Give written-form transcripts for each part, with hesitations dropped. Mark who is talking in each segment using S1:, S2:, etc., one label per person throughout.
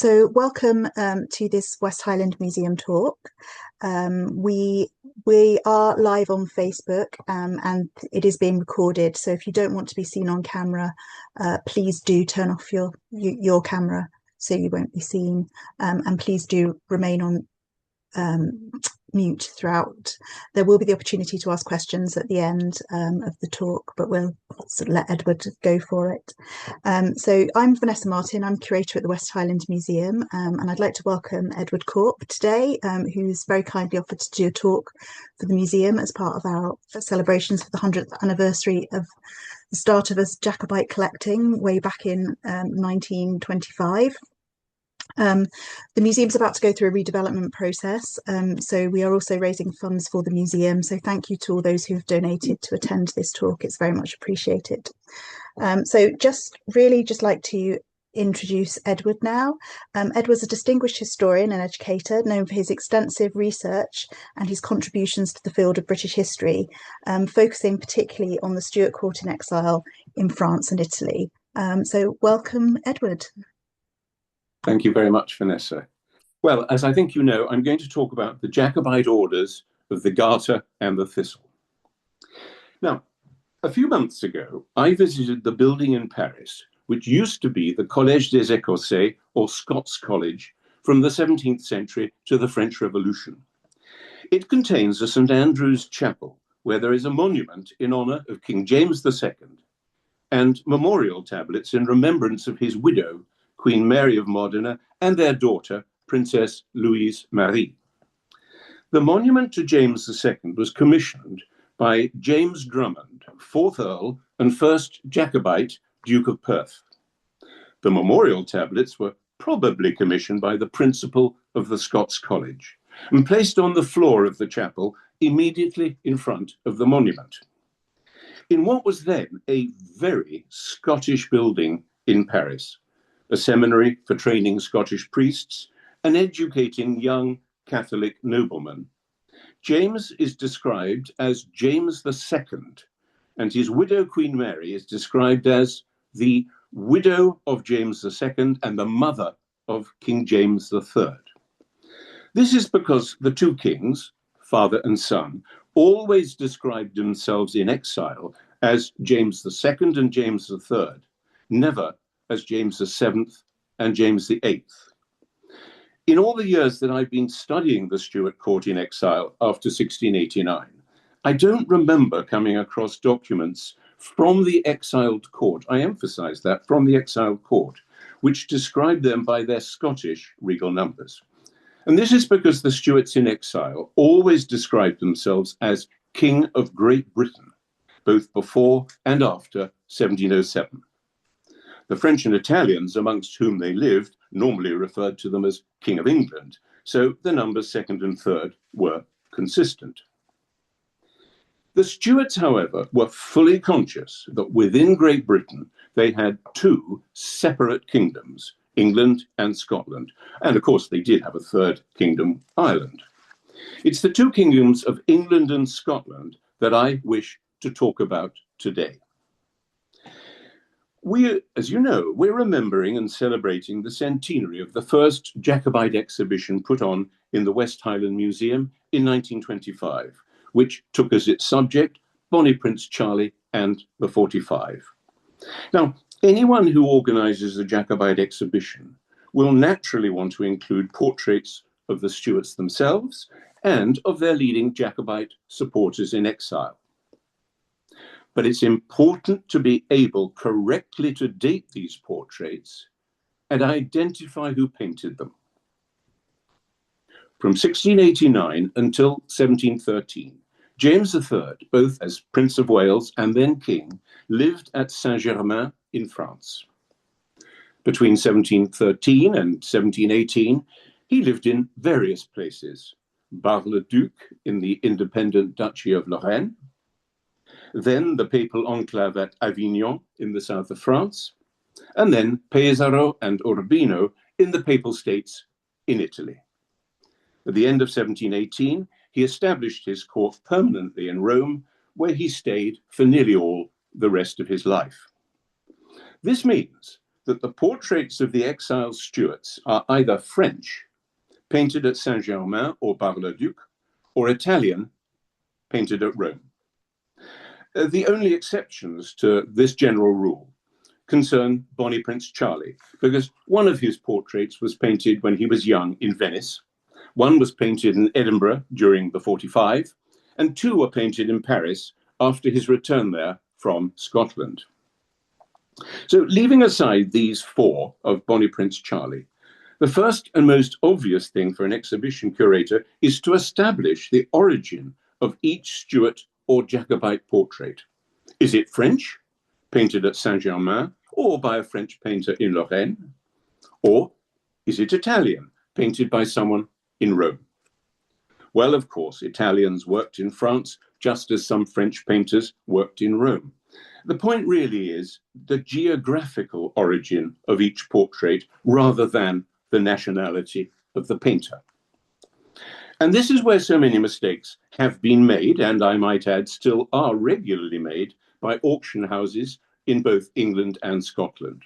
S1: So welcome to this West Highland Museum talk. We are live on Facebook and it is being recorded. So if you don't want to be seen on camera, please do turn off your camera so you won't be seen. And please do remain on mute throughout. There will be the opportunity to ask questions at the end of the talk, but we'll sort of let Edward go for it. So I'm Vanessa Martin, I'm curator at the West Highland Museum, and I'd like to welcome Edward Corp today, who's very kindly offered to do a talk for the museum as part of our celebrations for the 100th anniversary of the start of us Jacobite collecting way back in 1925. The museum's about to go through a redevelopment process, so we are also raising funds for the museum. So thank you to all those who have donated to attend this talk. It's very much appreciated. So just like to introduce Edward now. Edward's a distinguished historian and educator known for his extensive research and his contributions to the field of British history, focusing particularly on the Stuart court in exile in France and Italy. So welcome, Edward.
S2: Thank you very much, Vanessa. Well, as I think you know, I'm going to talk about the Jacobite Orders of the Garter and the Thistle. Now, a few months ago, I visited the building in Paris, which used to be the Collège des Écossais, or Scots College, from the 17th century to the French Revolution. It contains a St. Andrew's Chapel, where there is a monument in honour of King James II, and memorial tablets in remembrance of his widow, Queen Mary of Modena, and their daughter, Princess Louise Marie. The monument to James II was commissioned by James Drummond, 4th Earl and 1st Jacobite Duke of Perth. The memorial tablets were probably commissioned by the principal of the Scots College and placed on the floor of the chapel immediately in front of the monument. In what was then a very Scottish building in Paris, a seminary for training Scottish priests and educating young Catholic noblemen, James is described as James II, and his widow Queen Mary is described as the widow of James II and the mother of King James III. This is because the two kings, father and son, always described themselves in exile as James II and James III, never as James VII and James VIII. In all the years that I've been studying the Stuart court in exile after 1689, I don't remember coming across documents from the exiled court, I emphasize that, from the exiled court, which describe them by their Scottish regal numbers. And this is because the Stuarts in exile always described themselves as King of Great Britain, both before and after 1707. The French and Italians, amongst whom they lived, normally referred to them as King of England, so the numbers second and third were consistent. The Stuarts, however, were fully conscious that within Great Britain they had two separate kingdoms, England and Scotland, and of course they did have a third kingdom, Ireland. It's the two kingdoms of England and Scotland that I wish to talk about today. As you know, we're remembering and celebrating the centenary of the first Jacobite exhibition put on in the West Highland Museum in 1925, which took as its subject Bonnie Prince Charlie and the 45. Now, anyone who organizes a Jacobite exhibition will naturally want to include portraits of the Stuarts themselves and of their leading Jacobite supporters in exile. But it's important to be able correctly to date these portraits and identify who painted them. From 1689 until 1713, James III, both as Prince of Wales and then King, lived at Saint-Germain in France. Between 1713 and 1718, he lived in various places: Bar-le-Duc in the independent Duchy of Lorraine, then the papal enclave at Avignon in the south of France, and then Pesaro and Urbino in the papal states in Italy. At the end of 1718, he established his court permanently in Rome, where he stayed for nearly all the rest of his life. This means that the portraits of the exiled Stuarts are either French, painted at Saint-Germain or Bar-le-Duc, or Italian, painted at Rome. The only exceptions to this general rule concern Bonnie Prince Charlie, because one of his portraits was painted when he was young in Venice, one was painted in Edinburgh during the 45, and two were painted in Paris after his return there from Scotland. So leaving aside these four of Bonnie Prince Charlie, the first and most obvious thing for an exhibition curator is to establish the origin of each Stuart or Jacobite portrait. Is it French, painted at Saint-Germain, or by a French painter in Lorraine? Or is it Italian, painted by someone in Rome? Well, of course, Italians worked in France just as some French painters worked in Rome. The point really is the geographical origin of each portrait rather than the nationality of the painter. And this is where so many mistakes have been made, and I might add still are regularly made by auction houses in both England and Scotland.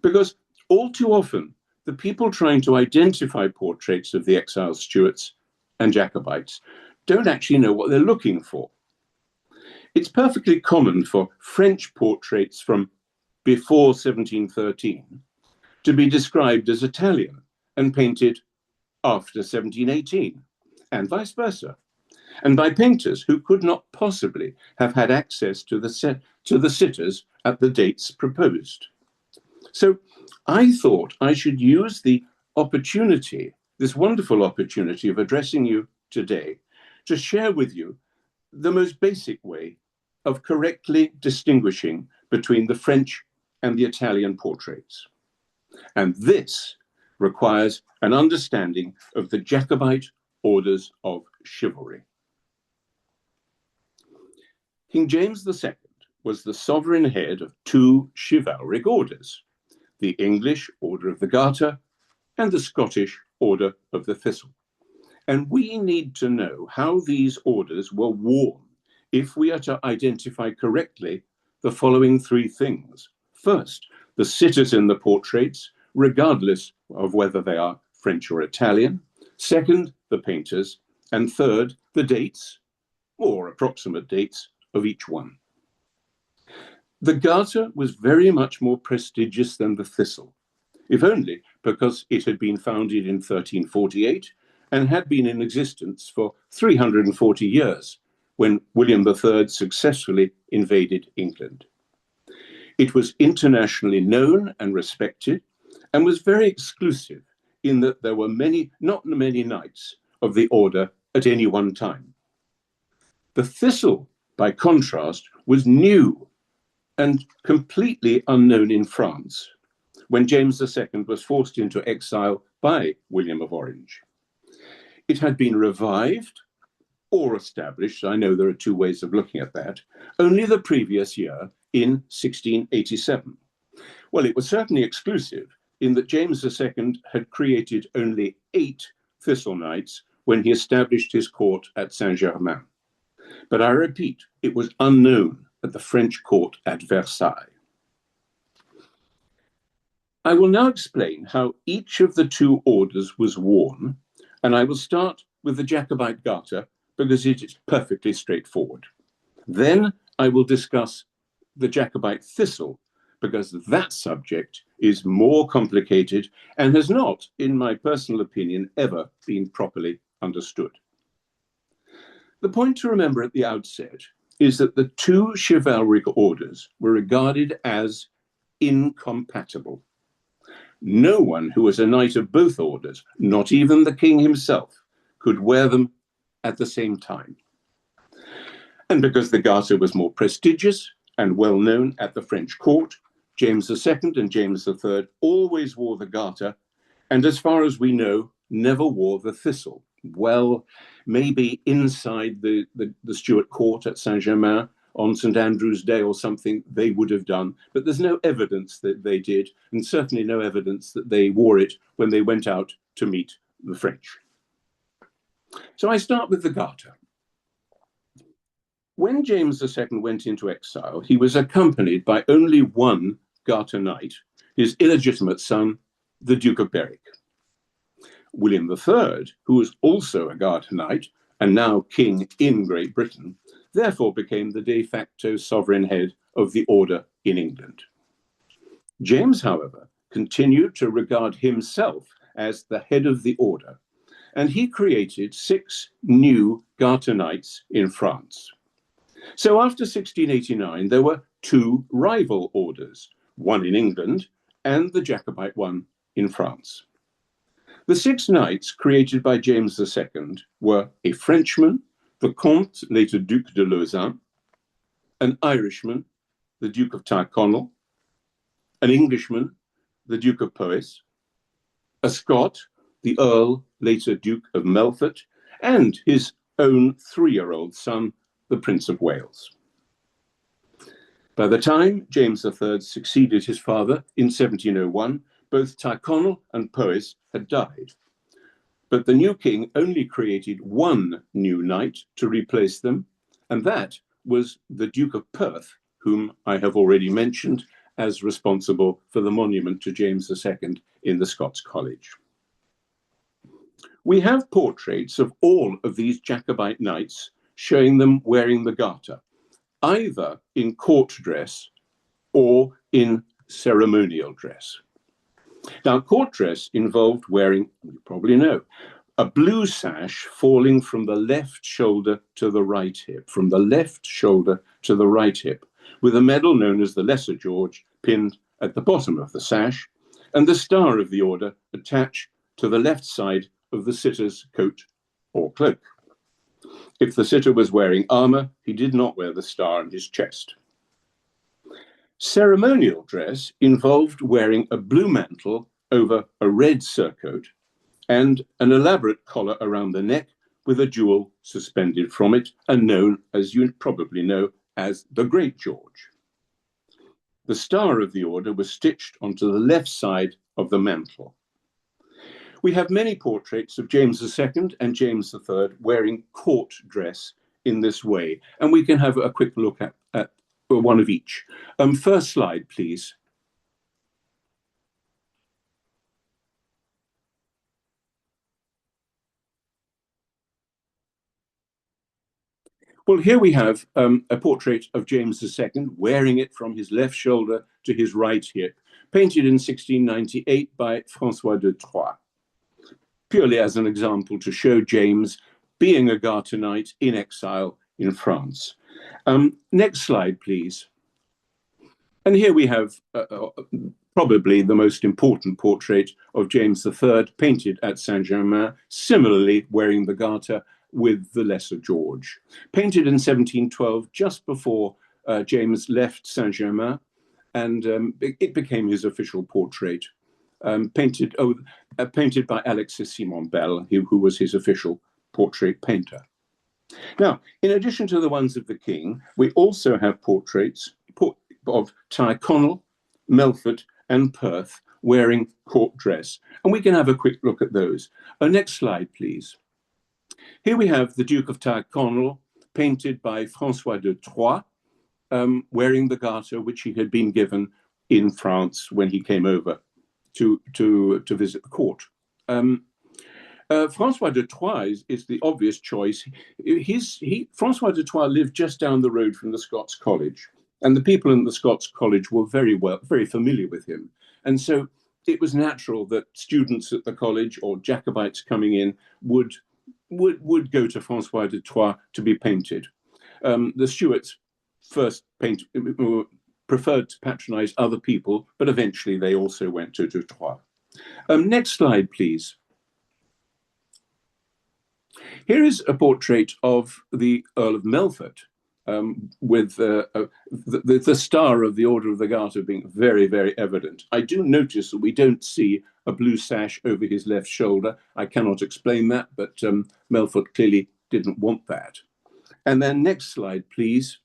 S2: Because all too often, the people trying to identify portraits of the exiled Stuarts and Jacobites don't actually know what they're looking for. It's perfectly common for French portraits from before 1713 to be described as Italian and painted after 1718, and vice versa, and by painters who could not possibly have had access to the sitters at the dates proposed. So I thought I should use the opportunity, this wonderful opportunity of addressing you today, to share with you the most basic way of correctly distinguishing between the French and the Italian portraits. And this requires an understanding of the Jacobite orders of chivalry. King James II was the sovereign head of two chivalric orders, the English Order of the Garter and the Scottish Order of the Thistle. And we need to know how these orders were worn if we are to identify correctly the following three things. First, the sitters in the portraits, regardless of whether they are French or Italian. Second, the painters. And third, the dates, or approximate dates, of each one. The Garter was very much more prestigious than the Thistle, if only because it had been founded in 1348 and had been in existence for 340 years when William III successfully invaded England. It was internationally known and respected and was very exclusive in that there were not many knights of the order at any one time. The Thistle, by contrast, was new and completely unknown in France when James II was forced into exile by William of Orange. It had been revived or established, I know there are two ways of looking at that, only the previous year in 1687. Well, it was certainly exclusive in that James II had created only 8 Thistle knights when he established his court at Saint-Germain. But I repeat, it was unknown at the French court at Versailles. I will now explain how each of the two orders was worn, and I will start with the Jacobite Garter because it is perfectly straightforward. Then I will discuss the Jacobite Thistle because that subject is more complicated and has not, in my personal opinion, ever been properly understood. The point to remember at the outset is that the two chivalric orders were regarded as incompatible. No one who was a knight of both orders, not even the king himself, could wear them at the same time. And because the Garter was more prestigious and well known at the French court, James II and James III always wore the Garter, and as far as we know, never wore the Thistle. Well, maybe inside the Stuart court at Saint-Germain on St. Andrew's Day or something, they would have done, but there's no evidence that they did, and certainly no evidence that they wore it when they went out to meet the French. So I start with the Garter. When James II went into exile, he was accompanied by only one Garter knight his illegitimate son, the Duke of Berwick. William III, who was also a Garter knight and now king in Great Britain, therefore became the de facto sovereign head of the order in England. James, however, continued to regard himself as the head of the order, and he created 6 new Garter knights in France. So after 1689, there were 2 rival orders, one in England and the Jacobite one in France. The 6 knights created by James II were a Frenchman, the Comte, later Duc de Lauzun, an Irishman, the Duke of Tyrconnell, an Englishman, the Duke of Powys, a Scot, the Earl, later Duke of Melfort, and his own 3-year-old son, the Prince of Wales. By the time James III succeeded his father in 1701, both Tyrconnell and Powys had died. But the new king only created 1 new knight to replace them, and that was the Duke of Perth, whom I have already mentioned as responsible for the monument to James II in the Scots College. We have portraits of all of these Jacobite knights showing them wearing the Garter, either in court dress or in ceremonial dress. Now, court dress involved wearing, you probably know, a blue sash falling from the left shoulder to the right hip, from the left shoulder to the right hip, with a medal known as the Lesser George pinned at the bottom of the sash, and the Star of the Order attached to the left side of the sitter's coat or cloak. If the sitter was wearing armour, he did not wear the star on his chest. Ceremonial dress involved wearing a blue mantle over a red surcoat and an elaborate collar around the neck with a jewel suspended from it, and known, as you probably know, as the Great George. The Star of the Order was stitched onto the left side of the mantle. We have many portraits of James II and James III wearing court dress in this way, and we can have a quick look at one of each. First slide, please. Well, here we have a portrait of James II wearing it from his left shoulder to his right hip, painted in 1698 by François de Troyes, purely as an example to show James being a Garter knight in exile in France. Next slide, please. And here we have probably the most important portrait of James III, painted at Saint-Germain, similarly wearing the Garter with the Lesser George. Painted in 1712, just before James left Saint-Germain, and it became his official portrait, painted by Alexis Simon Bell, who was his official portrait painter. Now, in addition to the ones of the king, we also have portraits of Tyrconnell, Melfort, and Perth wearing court dress, and we can have a quick look at those. Next slide, please. Here we have the Duke of Tyrconnell, painted by François de Troyes, wearing the Garter which he had been given in France when he came over to visit the court. François de Troyes is the obvious choice. François de Troyes lived just down the road from the Scots College, and the people in the Scots College were very familiar with him. And so it was natural that students at the college or Jacobites coming in would go to François de Troyes to be painted. The Stuarts first preferred to patronize other people, but eventually they also went to de Troyes. Next slide, please. Here is a portrait of the Earl of Melfort, with the Star of the Order of the Garter being very evident. I do notice that we don't see a blue sash over his left shoulder. I cannot explain that, but Melfort clearly didn't want that. And then next slide, please.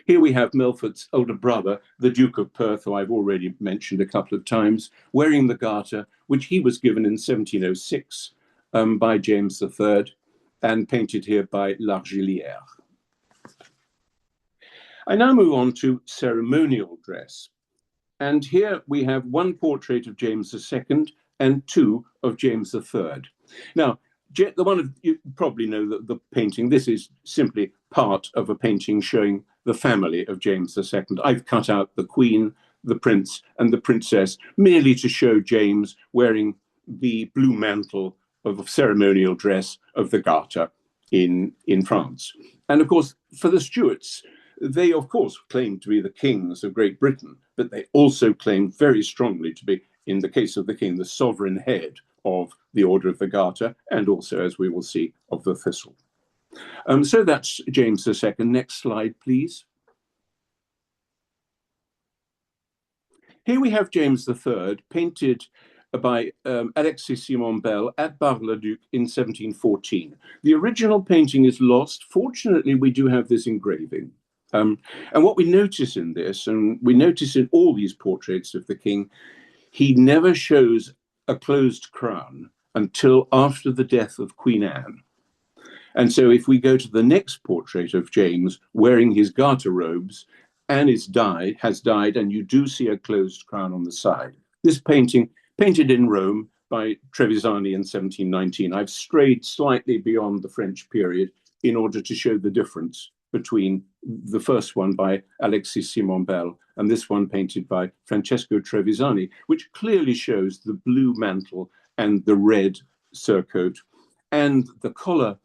S2: Here we have Melfort's older brother, the Duke of Perth, who I've already mentioned a couple of times, wearing the Garter, which he was given in 1706 by James III, and painted here by L'Argelière. I now move on to ceremonial dress. And here we have one portrait of James II and two of James III. Now, the one you probably know the painting. This is simply part of a painting showing the family of James II. I've cut out the Queen, the Prince, and the Princess merely to show James wearing the blue mantle of ceremonial dress of the Garter in France. And of course, for the Stuarts, they of course claimed to be the kings of Great Britain, but they also claimed very strongly to be, in the case of the king, the sovereign head of the Order of the Garter, and also, as we will see, of the Thistle. So that's James II. Next slide, please. Here we have James III, painted by Alexis Simon Bell at Bar-le-Duc in 1714. The original painting is lost. Fortunately, we do have this engraving. And what we notice in this, and we notice in all these portraits of the king, he never shows a closed crown until after the death of Queen Anne. And so if we go to the next portrait of James wearing his Garter robes, Anne has died, and you do see a closed crown on the side. This painting, painted in Rome by Trevisani in 1719. I've strayed slightly beyond the French period in order to show the difference between the first one by Alexis Simon Bell and this one painted by Francesco Trevisani, which clearly shows the blue mantle and the red surcoat and the collar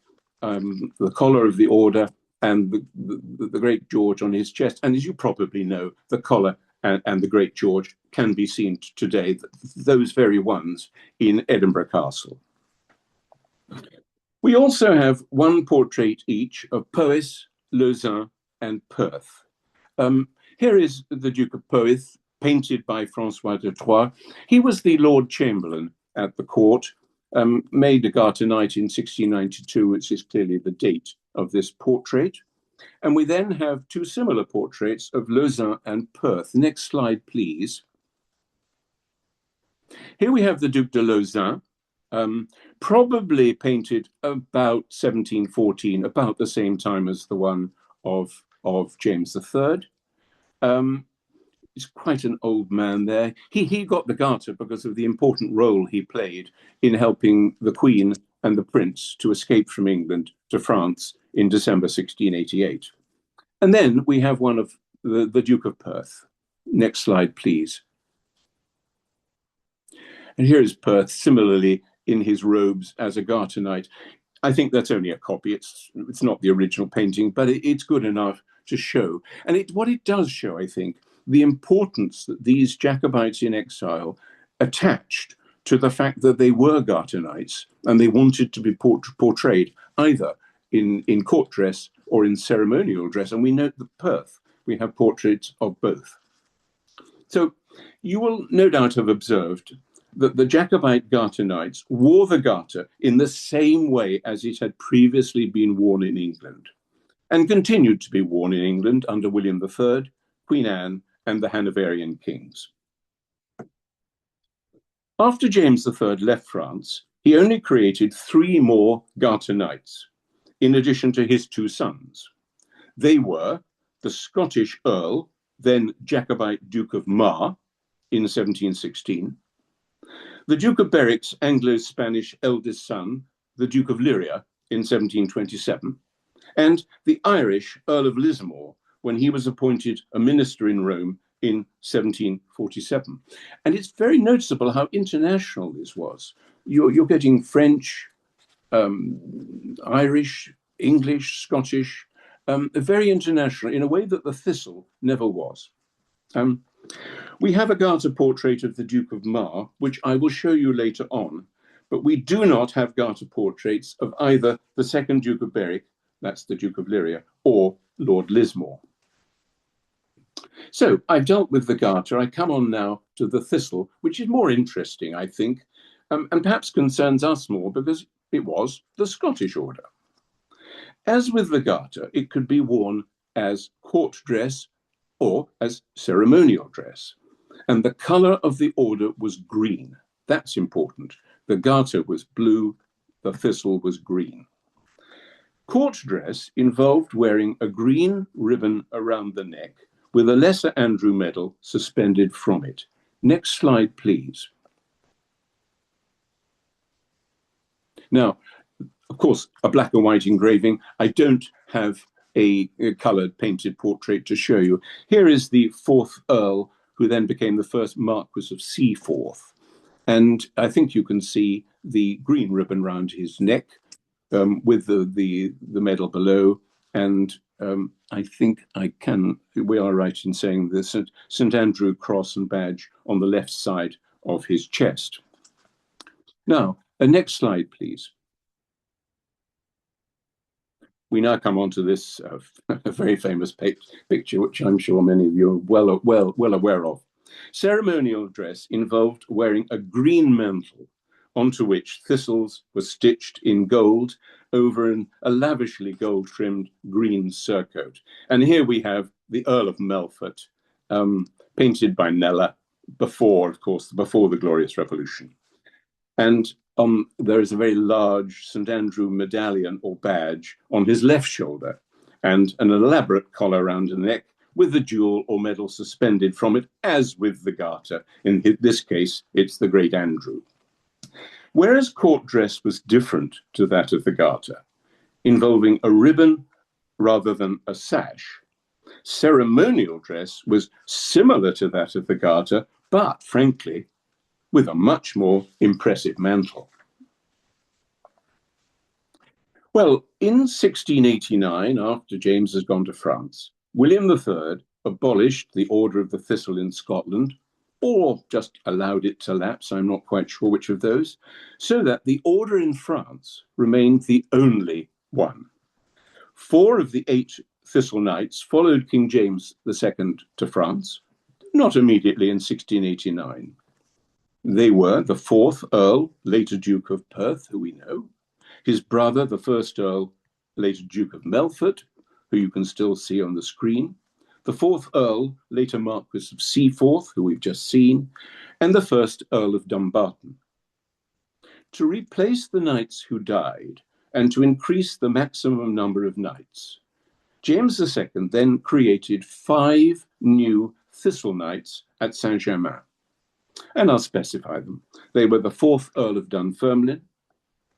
S2: of the order and the Great George on his chest. And as you probably know, the collar and the Great George can be seen today, those very ones in Edinburgh Castle. We also have one portrait each of Powys, Lauzun, and Perth. Here is the Duke of Powys, painted by Francois de Troyes. He was the Lord Chamberlain at the court, made a Garter Knight in 1692, which is clearly the date of this portrait. And we then have two similar portraits of Lauzun and Perth. Next slide, please. Here we have the Duc de Lauzun, probably painted about 1714, about the same time as the one of James III. He's quite an old man there. He got the Garter because of the important role he played in helping the Queen and the Prince to escape from England to France in December 1688. And then we have one of the Duke of Perth. Next slide, please. And here is Perth, similarly in his robes as a Garter Knight. I think that's only a copy. It's not the original painting, but it's good enough to show. And what it does show, I think, the importance that these Jacobites in exile attached to the fact that they were Garter Knights and they wanted to be portrayed either in court dress or in ceremonial dress. And we note that Perth, we have portraits of both. So you will no doubt have observed that the Jacobite Garter Knights wore the Garter in the same way as it had previously been worn in England, and continued to be worn in England under William III, Queen Anne, and the Hanoverian kings. After James III left France, he only created 3 more Garter Knights, in addition to his 2 sons. They were the Scottish Earl, then Jacobite Duke of Mar, in 1716, the Duke of Berwick's Anglo-Spanish eldest son, the Duke of Lyria, in 1727, and the Irish Earl of Lismore, when he was appointed a minister in Rome in 1747. And it's very noticeable how international this was. You're getting French, Irish, English, Scottish, very international in a way that the Thistle never was. We have a Garter portrait of the Duke of Mar, which I will show you later on, but we do not have Garter portraits of either the second Duke of Berwick, that's the Duke of Lyria, or Lord Lismore. So I've dealt with the Garter. I come on now to the Thistle, which is more interesting, I think, and perhaps concerns us more because it was the Scottish order. As with the Garter, it could be worn as court dress or as ceremonial dress. And the colour of the order was green. That's important. The Garter was blue, the Thistle was green. Court dress involved wearing a green ribbon around the neck with a Lesser Andrew medal suspended from it. Next slide, please. Now, of course, a black and white engraving. I don't have a coloured painted portrait to show you. Here is the 4th Earl, who then became the first Marquis of Seaforth. And I think you can see the green ribbon round his neck with the medal below. And I think we are right in saying the St. Andrew cross and badge on the left side of his chest. Now, next slide, please. We now come on to this very famous picture, which I'm sure many of you are well aware of. Ceremonial dress involved wearing a green mantle onto which thistles were stitched in gold over a lavishly gold-trimmed green surcoat. And here we have the Earl of Melfort, painted by Kneller before the Glorious Revolution. And there is a very large St. Andrew medallion or badge on his left shoulder and an elaborate collar around the neck with the jewel or medal suspended from it, as with the Garter. In this case, it's the Great Andrew. Whereas court dress was different to that of the Garter, involving a ribbon rather than a sash, ceremonial dress was similar to that of the Garter, but frankly, with a much more impressive mantle. Well, in 1689, after James has gone to France, William III abolished the Order of the Thistle in Scotland, or just allowed it to lapse, I'm not quite sure which of those, so that the order in France remained the only one. 4 of the 8 Thistle Knights followed King James II to France, not immediately in 1689. They were the 4th Earl, later Duke of Perth, who we know, his brother, the 1st Earl, later Duke of Melfort, who you can still see on the screen, the 4th Earl, later Marquis of Seaforth, who we've just seen, and the 1st Earl of Dumbarton. To replace the knights who died and to increase the maximum number of knights, James II then created 5 new Thistle Knights at Saint-Germain. And I'll specify them. They were the 4th Earl of Dunfermline,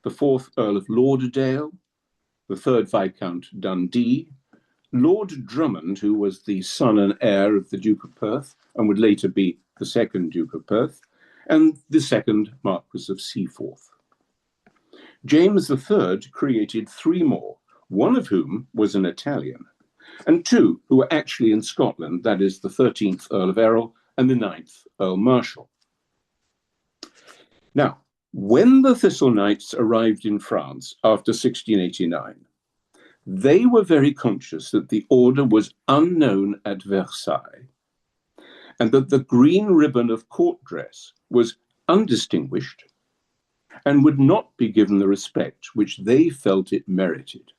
S2: the 4th Earl of Lauderdale, the 3rd Viscount Dundee, Lord Drummond, who was the son and heir of the Duke of Perth and would later be the 2nd Duke of Perth, and the 2nd Marquis of Seaforth. James III created 3 more, one of whom was an Italian, and 2 who were actually in Scotland, that is the 13th Earl of Errol and the 9th Earl Marshal. Now, when the Thistle Knights arrived in France after 1689, they were very conscious that the order was unknown at Versailles, and that the green ribbon of court dress was undistinguished and would not be given the respect which they felt it merited.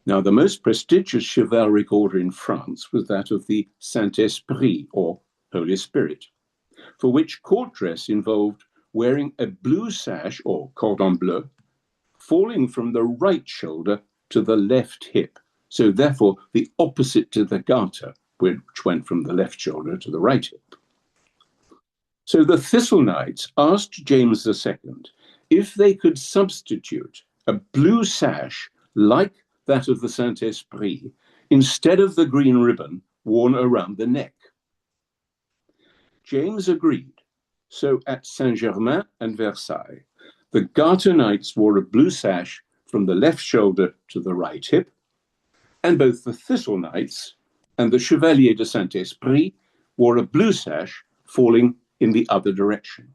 S2: Now, the most prestigious chivalric order in France was that of the Saint-Esprit, or Holy Spirit, for which court dress involved wearing a blue sash, or cordon bleu, falling from the right shoulder to the left hip, so therefore the opposite to the Garter, which went from the left shoulder to the right hip. So the Thistle Knights asked James II if they could substitute a blue sash like that of the Saint-Esprit instead of the green ribbon worn around the neck. James agreed. So at Saint-Germain and Versailles, the Garter Knights wore a blue sash from the left shoulder to the right hip, and both the Thistle Knights and the Chevalier de Saint-Esprit wore a blue sash falling in the other direction.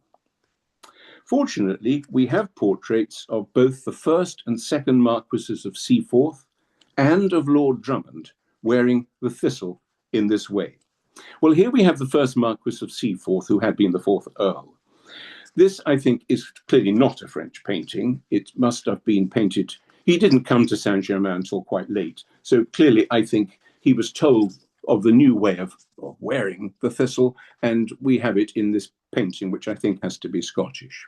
S2: Fortunately, we have portraits of both the 1st and 2nd Marquises of Seaforth and of Lord Drummond wearing the thistle in this way. Well, here we have the 1st Marquis of Seaforth, who had been the 4th Earl. This, I think, is clearly not a French painting. It must have been painted. He didn't come to Saint-Germain until quite late. So clearly, I think he was told of the new way of wearing the thistle, and we have it in this painting, which I think has to be Scottish.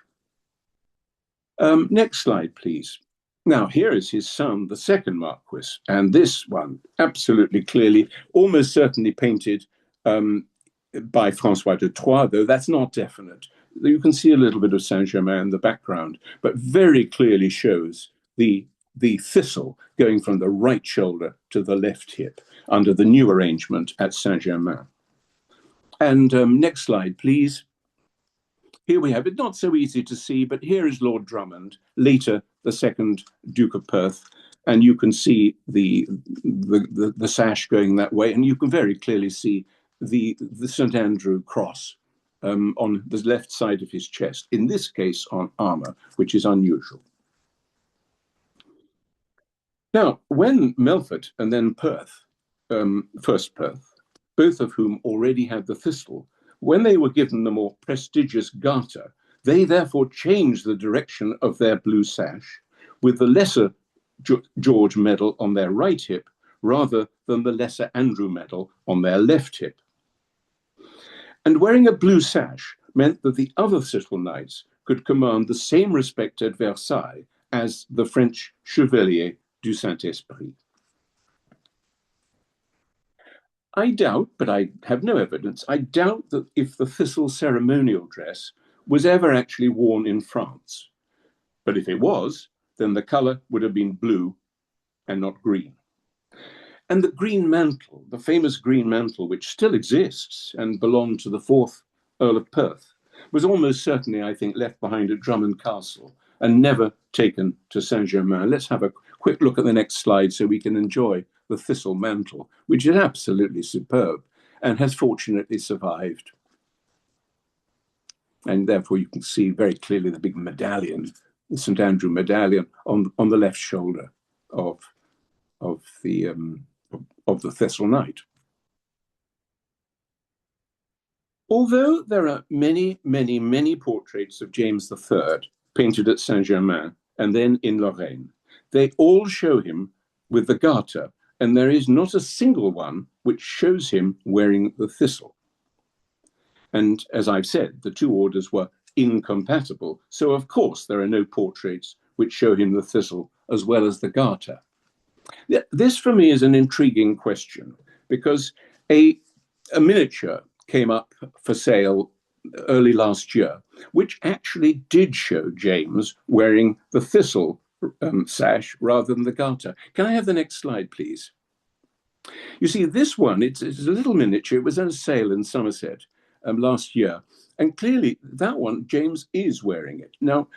S2: Next slide, please. Now, here is his son, the second Marquis, and this one absolutely clearly, almost certainly painted by Francois de Troyes, though that's not definite. You can see a little bit of Saint-Germain in the background, but very clearly shows the thistle going from the right shoulder to the left hip under the new arrangement at Saint-Germain. And next slide, please. Here we have it, not so easy to see, but here is Lord Drummond, later the second Duke of Perth, and you can see the sash going that way, and you can very clearly see the St. Andrew cross on the left side of his chest, in this case on armour, which is unusual. Now, when Melfort and then Perth, first Perth, both of whom already had the Thistle, when they were given the more prestigious Garter, they therefore changed the direction of their blue sash with the lesser George medal on their right hip rather than the lesser Andrew medal on their left hip. And wearing a blue sash meant that the other Thistle knights could command the same respect at Versailles as the French Chevalier du Saint-Esprit. I doubt, but I have no evidence, I doubt that if the Thistle ceremonial dress was ever actually worn in France. But if it was, then the colour would have been blue and not green. And the green mantle, the famous green mantle, which still exists and belonged to the fourth Earl of Perth, was almost certainly, I think, left behind at Drummond Castle and never taken to Saint-Germain. Let's have a quick look at the next slide so we can enjoy the Thistle mantle, which is absolutely superb and has fortunately survived. And therefore you can see very clearly the big medallion, the St. Andrew medallion on the left shoulder of the Thistle Knight. Although there are many, many, many portraits of James III painted at Saint-Germain and then in Lorraine, they all show him with the Garter, and there is not a single one which shows him wearing the Thistle. And as I've said, the two orders were incompatible, so of course there are no portraits which show him the Thistle as well as the Garter. This for me is an intriguing question, because a miniature came up for sale early last year, which actually did show James wearing the Thistle sash rather than the Garter. Can I have the next slide, please? You see, this one, it's a little miniature. It was on sale in Somerset last year, and clearly that one, James is wearing it. Now,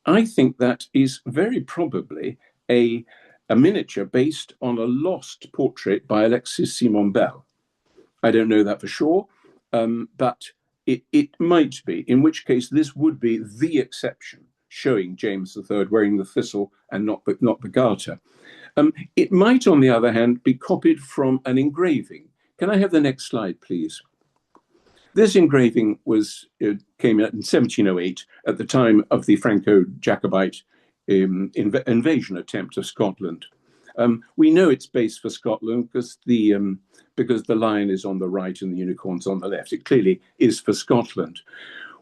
S2: I think that is very probably a miniature based on a lost portrait by Alexis Simon Bell. I don't know that for sure, but it might be, in which case this would be the exception, showing James III wearing the Thistle and not the Garter. It might, on the other hand, be copied from an engraving. Can I have the next slide, please? This engraving came out in 1708 at the time of the Franco-Jacobite invasion attempt of Scotland. We know it's based for Scotland because the lion is on the right and the unicorn's on the left. It clearly is for Scotland.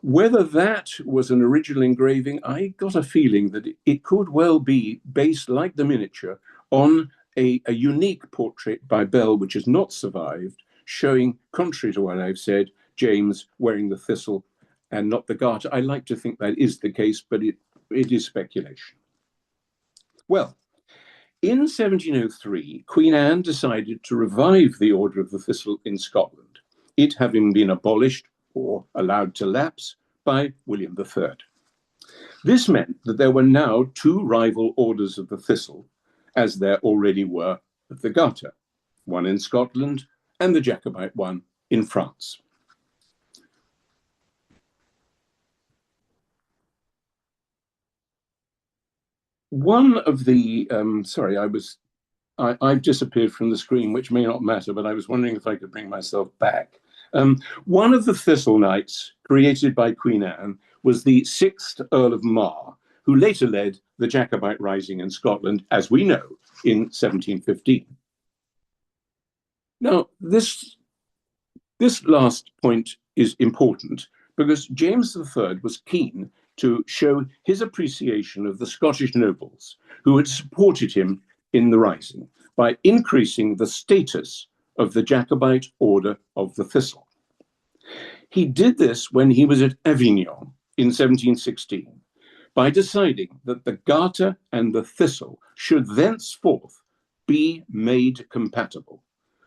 S2: Whether that was an original engraving, I got a feeling that it could well be based, like the miniature, on a unique portrait by Bell, which has not survived, showing, contrary to what I've said, James wearing the Thistle and not the Garter. I like to think that is the case, but it is speculation. Well, in 1703, Queen Anne decided to revive the Order of the Thistle in Scotland, it having been abolished or allowed to lapse by William III. This meant that there were now two rival orders of the Thistle, as there already were of the Garter, one in Scotland and the Jacobite one in France. One of the, sorry, I've disappeared from the screen, which may not matter, but I was wondering if I could bring myself back. One of the Thistle Knights created by Queen Anne was the 6th Earl of Mar, who later led the Jacobite rising in Scotland, as we know, in 1715. Now, this last point is important because James III was keen to show his appreciation of the Scottish nobles who had supported him in the rising by increasing the status of the Jacobite Order of the Thistle. He did this when he was at Avignon in 1716 by deciding that the Garter and the Thistle should thenceforth be made compatible,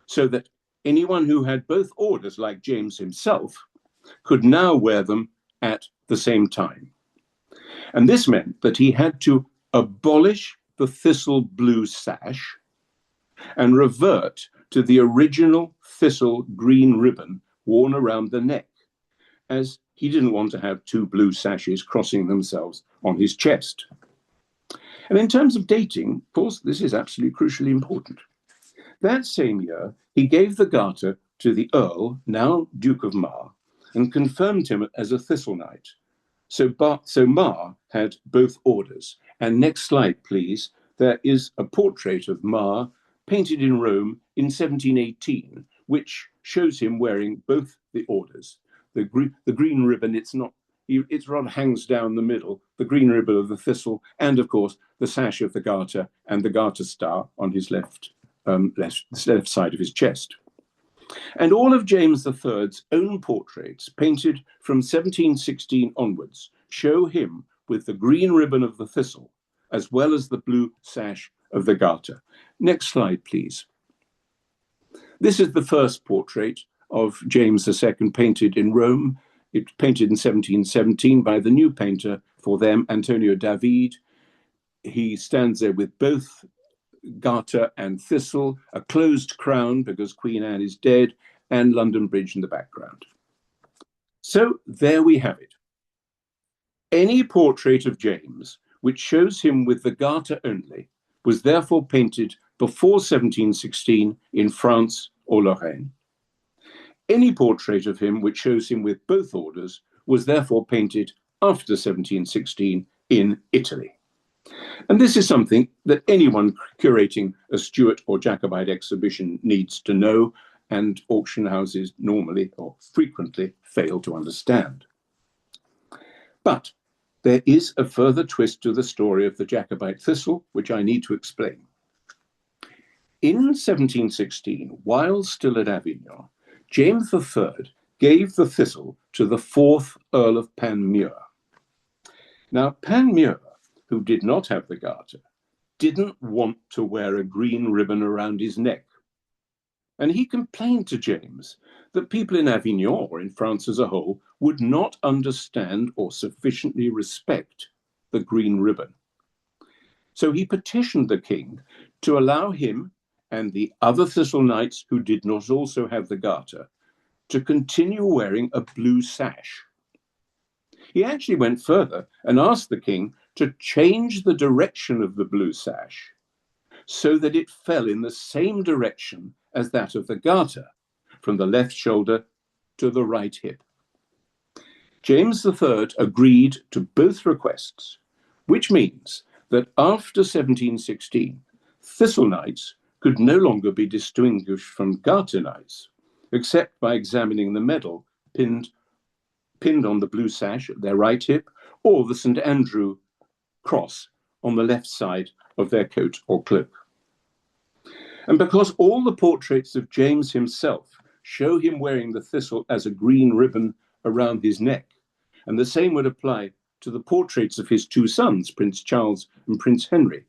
S2: so that anyone who had both orders, like James himself, could now wear them at the same time. And this meant that he had to abolish the thistle blue sash and revert to the original thistle green ribbon worn around the neck, as he didn't want to have two blue sashes crossing themselves on his chest. And in terms of dating, of course, this is absolutely crucially important. That same year, he gave the Garter to the Earl, now Duke of Mar, and confirmed him as a Thistle Knight. So Mar had both orders. And next slide, please. There is a portrait of Mar painted in Rome in 1718, which shows him wearing both the orders. The green ribbon, it rather hangs down the middle, the green ribbon of the Thistle, and of course the sash of the Garter and the Garter star on his left side of his chest. And all of James III's own portraits, painted from 1716 onwards, show him with the green ribbon of the Thistle, as well as the blue sash of the Garter. Next slide, please. This is the first portrait of James II painted in Rome. It was painted in 1717 by the new painter for them, Antonio David. He stands there with both Garter and Thistle, a closed crown because Queen Anne is dead, and London Bridge in the background. So there we have it. Any portrait of James which shows him with the Garter only was therefore painted before 1716 in France or Lorraine. Any portrait of him which shows him with both orders was therefore painted after 1716 in Italy. And this is something that anyone curating a Stuart or Jacobite exhibition needs to know, and auction houses normally or frequently fail to understand. But there is a further twist to the story of the Jacobite Thistle, which I need to explain. In 1716, while still at Avignon, James III gave the Thistle to the 4th Earl of Panmure. Now, Panmure, who did not have the Garter, didn't want to wear a green ribbon around his neck. And he complained to James that people in Avignon, or in France as a whole, would not understand or sufficiently respect the green ribbon. So he petitioned the king to allow him and the other Thistle Knights who did not also have the Garter to continue wearing a blue sash. He actually went further and asked the king to change the direction of the blue sash so that it fell in the same direction as that of the Garter, from the left shoulder to the right hip. James III agreed to both requests, which means that after 1716, Thistle Knights could no longer be distinguished from Garter Knights, except by examining the medal pinned on the blue sash at their right hip, or the St. Andrew cross on the left side of their coat or cloak. And because all the portraits of James himself show him wearing the thistle as a green ribbon around his neck, and the same would apply to the portraits of his two sons, Prince Charles and Prince Henry,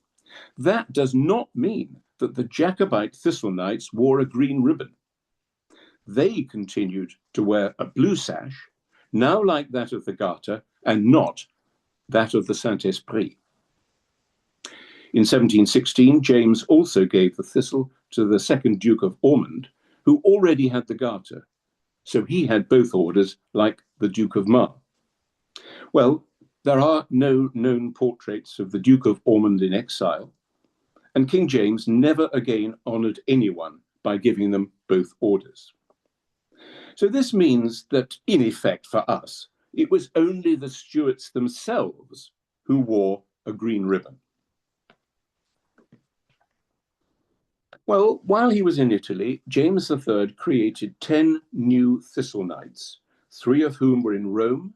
S2: that does not mean that the Jacobite Thistle Knights wore a green ribbon. They continued to wear a blue sash, now like that of the Garter, and not that of the Saint-Esprit. In 1716, James also gave the Thistle to the second Duke of Ormond, who already had the Garter, so he had both orders like the Duke of Mar. Well, there are no known portraits of the Duke of Ormond in exile, and King James never again honoured anyone by giving them both orders. So this means that, in effect for us, it was only the Stuarts themselves who wore a green ribbon. Well, while he was in Italy, James III created 10 new Thistle Knights, 3 of whom were in Rome,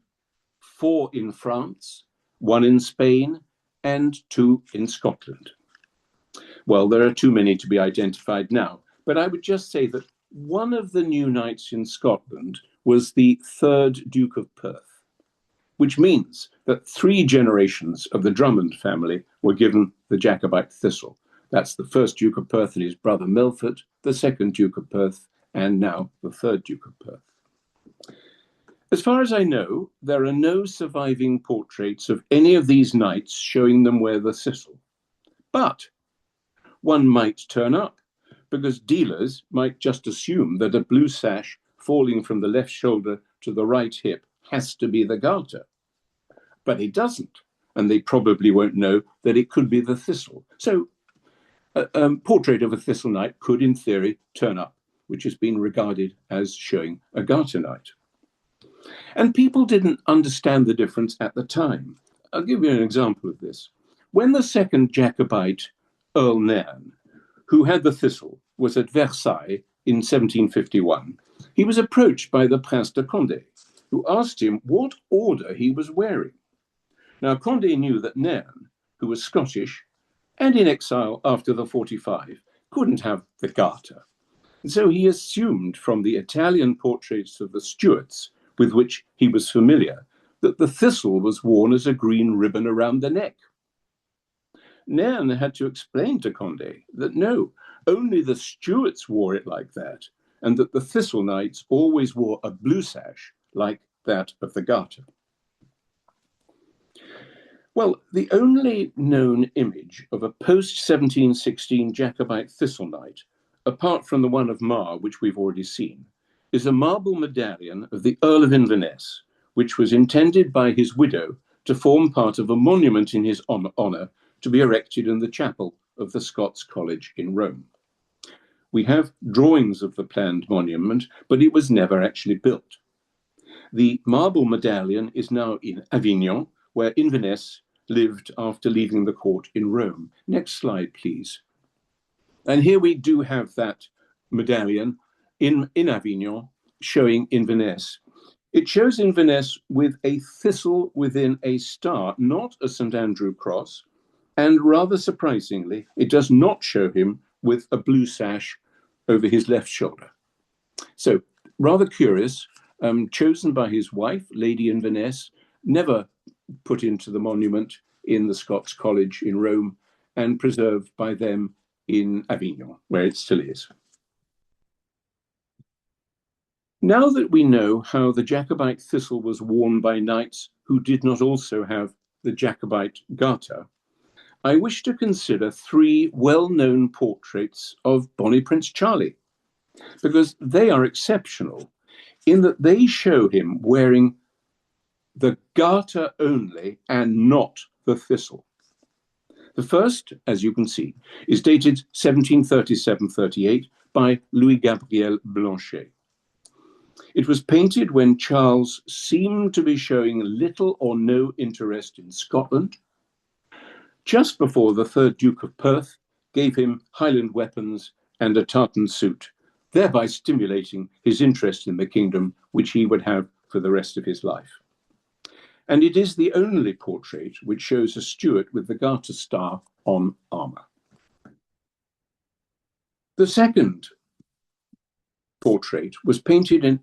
S2: 4 in France, 1 in Spain, and 2 in Scotland. Well, there are too many to be identified now, but I would just say that one of the new knights in Scotland was the 3rd Duke of Perth, which means that 3 generations of the Drummond family were given the Jacobite Thistle. That's the 1st Duke of Perth and his brother Milford, the 2nd Duke of Perth, and now the 3rd Duke of Perth. As far as I know, there are no surviving portraits of any of these knights showing them wear the thistle. But one might turn up, because dealers might just assume that a blue sash falling from the left shoulder to the right hip has to be the Garter. But it doesn't, and they probably won't know that it could be the Thistle. So a portrait of a Thistle knight could, in theory, turn up, which has been regarded as showing a Garter knight. And people didn't understand the difference at the time. I'll give you an example of this. When the 2nd Jacobite Earl Nairn, who had the Thistle, was at Versailles in 1751, he was approached by the Prince de Condé, who asked him what order he was wearing. Now, Condé knew that Nairn, who was Scottish and in exile after the 45, couldn't have the Garter. And so he assumed from the Italian portraits of the Stuarts, with which he was familiar, that the Thistle was worn as a green ribbon around the neck. Nairn had to explain to Condé that no, only the Stuarts wore it like that, and that the Thistle knights always wore a blue sash like that of the Garter. Well, the only known image of a post-1716 Jacobite Thistle knight, apart from the one of Mar, which we've already seen, is a marble medallion of the Earl of Inverness, which was intended by his widow to form part of a monument in his honour to be erected in the chapel of the Scots College in Rome. We have drawings of the planned monument, but it was never actually built. The marble medallion is now in Avignon, where Inverness lived after leaving the court in Rome. Next slide, please. And here we do have that medallion in Avignon showing Inverness. It shows Inverness with a thistle within a star, not a St. Andrew cross, and rather surprisingly, it does not show him with a blue sash over his left shoulder. So rather curious, chosen by his wife, Lady Inverness, never put into the monument in the Scots College in Rome, and preserved by them in Avignon, where it still is. Now that we know how the Jacobite Thistle was worn by knights who did not also have the Jacobite Garter, I wish to consider 3 well-known portraits of Bonnie Prince Charlie, because they are exceptional in that they show him wearing the Garter only and not the Thistle. The first, as you can see, is dated 1737-38 by Louis-Gabriel Blanchet. It was painted when Charles seemed to be showing little or no interest in Scotland, just before the 3rd Duke of Perth gave him Highland weapons and a tartan suit, thereby stimulating his interest in the kingdom, which he would have for the rest of his life. And it is the only portrait which shows a Stuart with the Garter star on armour. The second portrait was painted in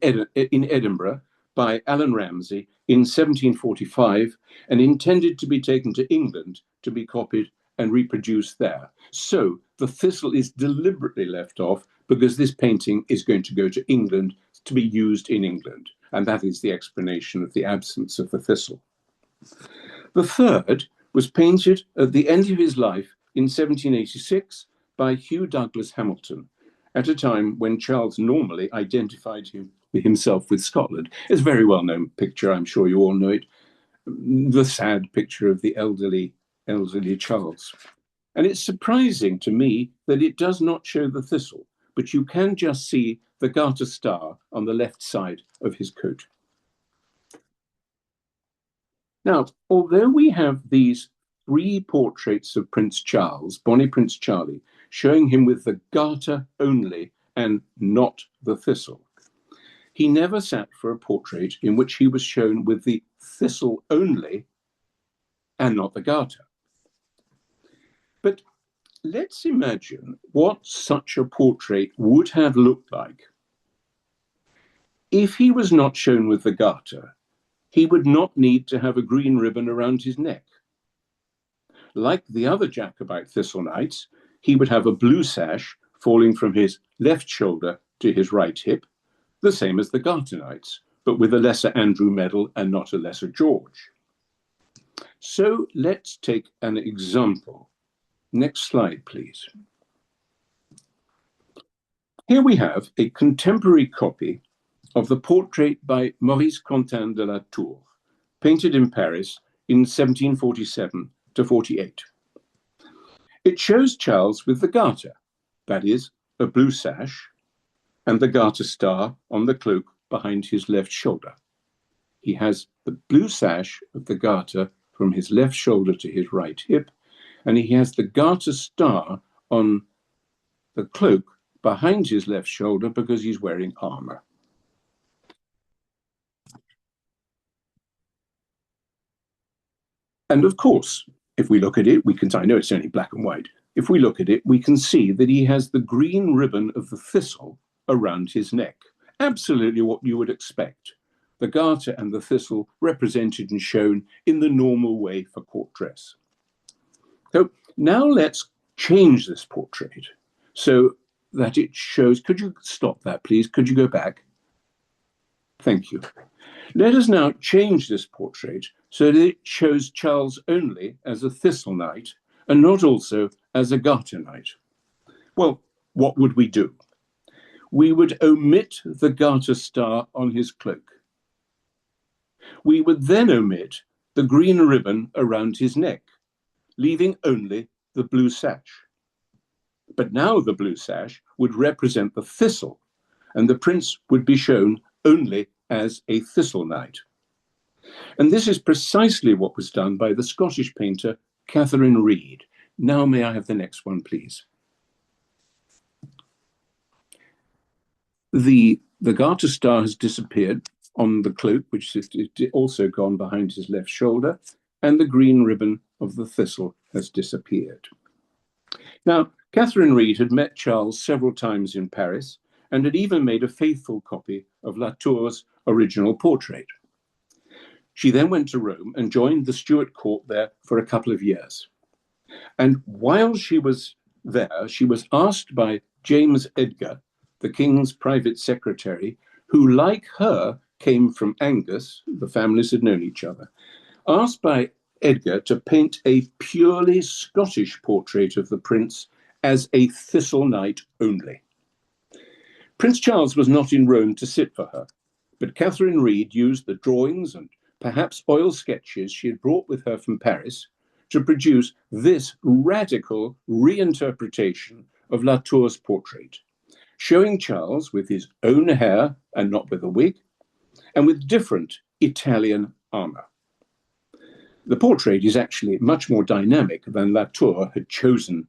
S2: Edinburgh by Alan Ramsay in 1745 and intended to be taken to England to be copied and reproduced there. So the Thistle is deliberately left off because this painting is going to go to England to be used in England. And that is the explanation of the absence of the Thistle. The third was painted at the end of his life in 1786 by Hugh Douglas Hamilton, at a time when Charles normally identified himself with Scotland. It's a very well-known picture, I'm sure you all know it, the sad picture of the elderly Charles. And it's surprising to me that it does not show the Thistle, but you can just see the Garter star on the left side of his coat. Now, although we have these 3 portraits of Prince Charles, Bonnie Prince Charlie, showing him with the Garter only and not the Thistle, he never sat for a portrait in which he was shown with the Thistle only and not the Garter. But let's imagine what such a portrait would have looked like. If he was not shown with the Garter, he would not need to have a green ribbon around his neck. Like the other Jacobite Thistle knights, he would have a blue sash falling from his left shoulder to his right hip, the same as the Garter knights, but with a lesser Andrew medal and not a lesser George. So let's take an example. Next slide, please. Here we have a contemporary copy of the portrait by Maurice Quentin de la Tour, painted in Paris in 1747 to 48. It shows Charles with the Garter, that is, a blue sash, and the Garter star on the cloak behind his left shoulder. He has the blue sash of the Garter from his left shoulder to his right hip, and he has the Garter star on the cloak behind his left shoulder because he's wearing armor. And of course, if we look at it, I know it's only black and white. If we look at it, we can see that he has the green ribbon of the Thistle around his neck. Absolutely what you would expect. The Garter and the Thistle represented and shown in the normal way for court dress. So now let's change this portrait so that it shows, could you stop that please? Could you go back? Thank you. Let us now change this portrait so that it shows Charles only as a Thistle knight and not also as a Garter knight. Well, what would we do? We would omit the Garter star on his cloak. We would then omit the green ribbon around his neck, leaving only the blue sash. But now the blue sash would represent the Thistle, and the prince would be shown only as a Thistle knight. And this is precisely what was done by the Scottish painter Catherine Reed. Now may I have the next one, please? The Garter star has disappeared on the cloak, which has also gone behind his left shoulder, and the green ribbon of the Thistle has disappeared. Now, Catherine Reed had met Charles several times in Paris and had even made a faithful copy of Latour's original portrait. She then went to Rome and joined the Stuart court there for a couple of years. And while she was there, she was asked by James Edgar, the king's private secretary, who, like her, came from Angus, the families had known each other, asked by Edgar to paint a purely Scottish portrait of the prince as a Thistle knight only. Prince Charles was not in Rome to sit for her, but Catherine Reed used the drawings and perhaps oil sketches she had brought with her from Paris to produce this radical reinterpretation of Latour's portrait, showing Charles with his own hair and not with a wig, and with different Italian armor. The portrait is actually much more dynamic than Latour had chosen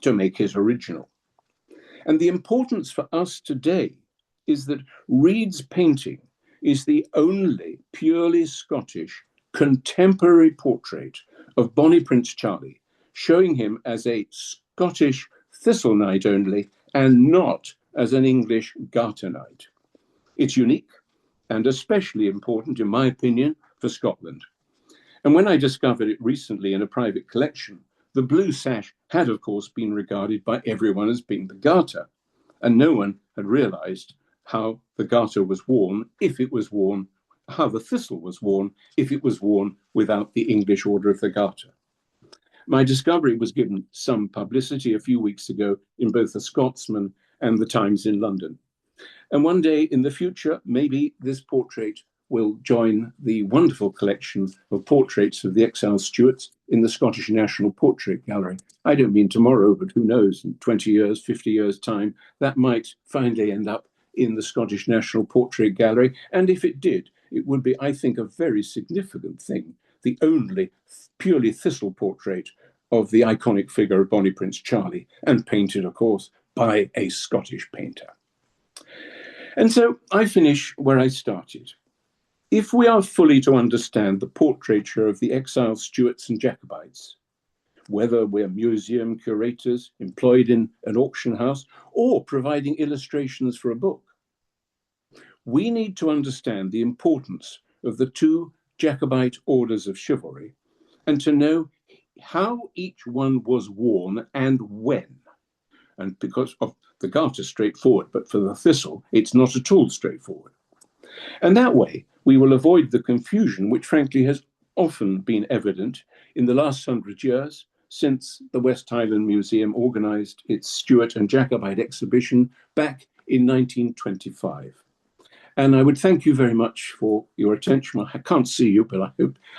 S2: to make his original. And the importance for us today is that Reed's painting is the only purely Scottish contemporary portrait of Bonnie Prince Charlie, showing him as a Scottish Thistle knight only and not as an English Garter knight. It's unique and especially important, in my opinion, for Scotland. And when I discovered it recently in a private collection, the blue sash had, of course, been regarded by everyone as being the Garter, and no one had realized how the Garter was worn, if it was worn, how the Thistle was worn, if it was worn without the English Order of the Garter. My discovery was given some publicity a few weeks ago in both the Scotsman and the Times in London. And one day in the future, maybe this portrait will join the wonderful collection of portraits of the exiled Stuarts in the Scottish National Portrait Gallery. I don't mean tomorrow, but who knows, in 20 years, 50 years' time, that might finally end up in the Scottish National Portrait Gallery. And if it did, it would be, I think, a very significant thing, the only purely Thistle portrait of the iconic figure of Bonnie Prince Charlie, and painted, of course, by a Scottish painter. And so I finish where I started. If we are fully to understand the portraiture of the exiled Stuarts and Jacobites, whether we're museum curators employed in an auction house or providing illustrations for a book, we need to understand the importance of the two Jacobite orders of chivalry and to know how each one was worn and when. And because of the Garter, straightforward, but for the Thistle, it's not at all straightforward. And that way, we will avoid the confusion which frankly has often been evident in the last 100 years since the West Highland Museum organised its Stuart and Jacobite exhibition back in 1925. And I would thank you very much for your attention. Well, I can't see you, but